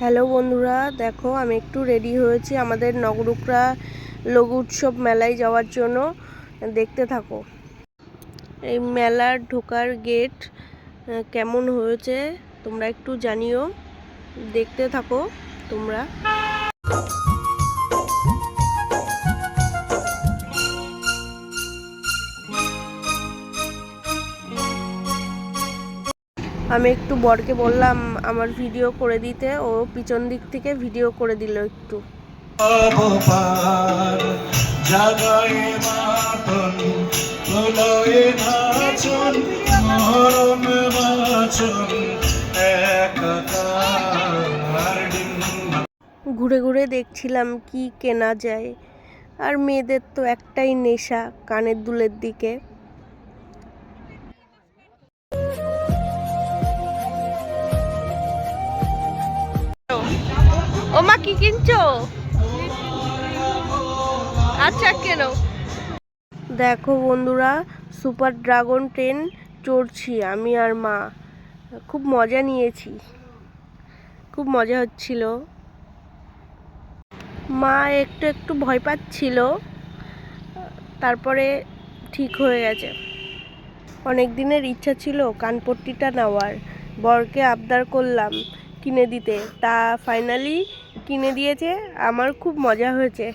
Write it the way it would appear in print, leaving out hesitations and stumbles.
Hello বন্ধুরা, দেখো আমি একটু রেডি হয়েছি আমাদের নগরুকরা লঘু উৎসব মেলায় যাওয়ার জন্য। দেখতে থাকো। এই মেলার ঢোকার গেট কেমন হয়েছে তোমরা একটু জানিও। দেখতে থাকো তোমরা। আমি একটু বরকে বললাম আমার ভিডিও করে দিতে, ও পিছন দিক থেকে ভিডিও করে দিল একটু। ঘুরে ঘুরে দেখছিলাম কি কেনা যায়, আর মেয়েদের তো একটাই নেশা কানের দুলের দিকে। ও মা, কি কিনছো? আচ্ছা কেন? দেখো বন্ধুরা, সুপার ড্রাগন ট্রেন চড়ছি আমি আর মা। খুব মজা নিয়েছি, খুব মজা হচ্ছিল। মা একটু একটু ভয় পাচ্ছিল, তারপরে ঠিক হয়ে গেছে। অনেক দিনের ইচ্ছা ছিল কানপট্টিটা নেওয়ার, বরকে আবদার করলাম কিনে দিতে, তা ফাইনালি কিনে দিয়েছে। আমার খুব মজা হয়েছে।